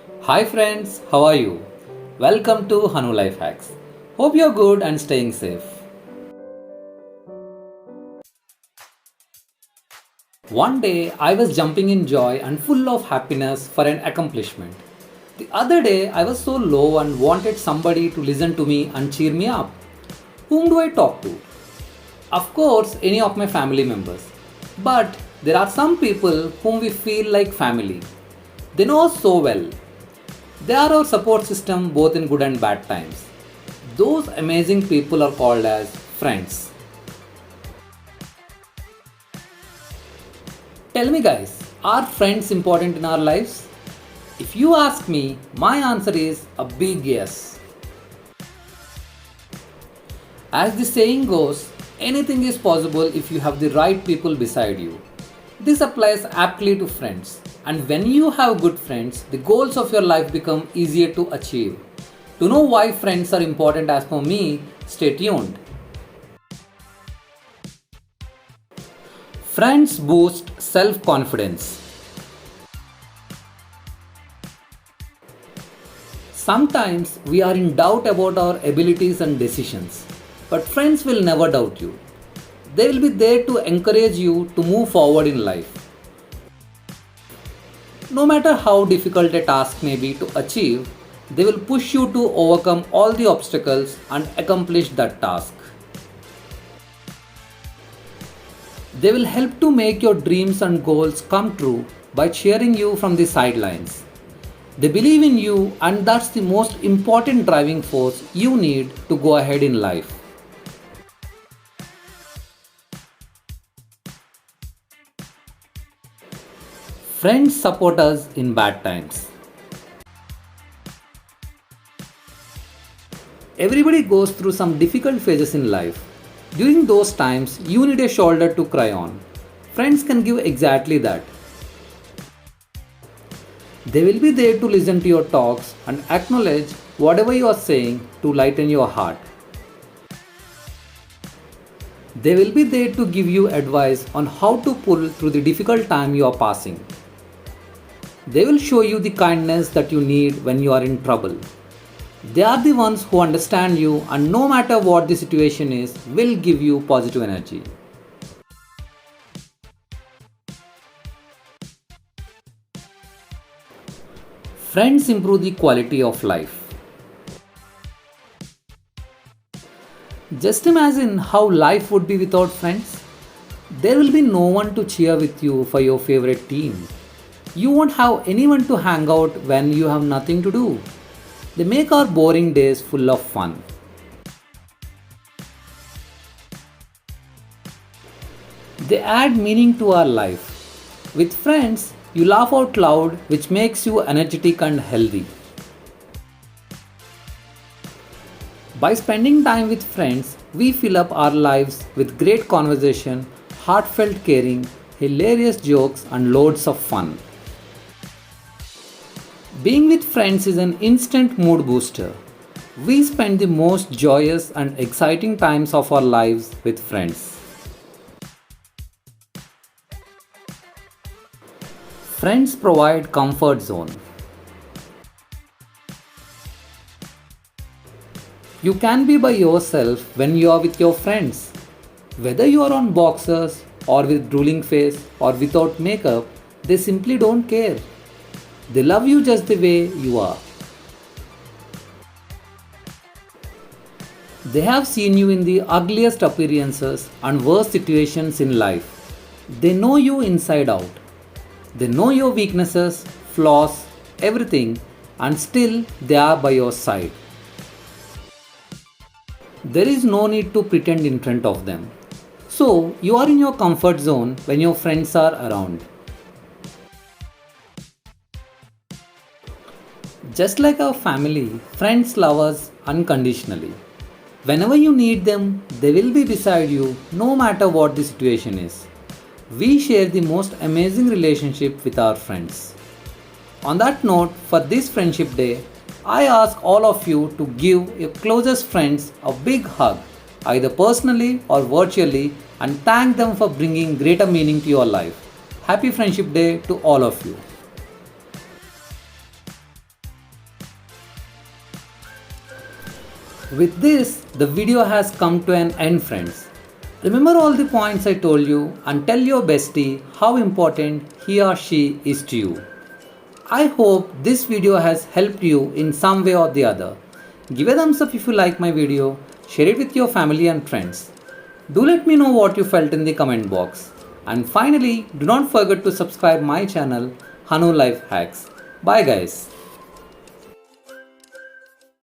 Hi friends, how are you? Welcome to Hanu Life Hacks. Hope you're good and staying safe. One day I was jumping in joy and full of happiness for an accomplishment. The other day I was so low and wanted somebody to listen to me and cheer me up. Whom do I talk to? Of course, any of my family members. But there are some people whom we feel like family. They know us so well. They are our support system both in good and bad times. Those amazing people are called as friends. Tell me, guys, are friends important in our lives? If you ask me, my answer is a big yes. As the saying goes, anything is possible if you have the right people beside you. This applies aptly to friends. And when you have good friends, the goals of your life become easier to achieve. To know why friends are important as per me, stay tuned. Friends boost self confidence. Sometimes we are in doubt about our abilities and decisions, but friends will never doubt you. They will be there to encourage you to move forward in life. No matter how difficult a task may be to achieve, they will push you to overcome all the obstacles and accomplish that task. They will help to make your dreams and goals come true by cheering you from the sidelines. They believe in you, and that's the most important driving force you need to go ahead in life. Friends support us in bad times. Everybody goes through some difficult phases in life. During those times, you need a shoulder to cry on. Friends can give exactly that. They will be there to listen to your talks and acknowledge whatever you are saying to lighten your heart. They will be there to give you advice on how to pull through the difficult time you are passing. They will show you the kindness that you need when you are in trouble. They are the ones who understand you and no matter what the situation is, will give you positive energy. Friends improve the quality of life. Just imagine how life would be without friends. There will be no one to cheer with you for your favorite team. You won't have anyone to hang out when you have nothing to do. They make our boring days full of fun. They add meaning to our life. With friends, you laugh out loud, which makes you energetic and healthy. By spending time with friends, we fill up our lives with great conversation, heartfelt caring, hilarious jokes, and loads of fun. Being with friends is an instant mood booster. We spend the most joyous and exciting times of our lives with friends. Friends provide comfort zone. You can be by yourself when you are with your friends. Whether you are on boxers or with drooling face or without makeup, they simply don't care. They love you just the way you are. They have seen you in the ugliest appearances and worst situations in life. They know you inside out. They know your weaknesses, flaws, everything, and still they are by your side. There is no need to pretend in front of them. So, you are in your comfort zone when your friends are around. Just like our family, friends love us unconditionally. Whenever you need them, they will be beside you no matter what the situation is. We share the most amazing relationship with our friends. On that note, for this Friendship Day, I ask all of you to give your closest friends a big hug, either personally or virtually, and thank them for bringing greater meaning to your life. Happy Friendship Day to all of you. With this, the video has come to an end, friends. Remember all the points I told you and tell your bestie how important he or she is to you. I hope this video has helped you in some way or the other. Give a thumbs up if you like my video, share it with your family and friends. Do let me know what you felt in the comment box. And finally, do not forget to subscribe my channel Hanu Life Hacks. Bye guys.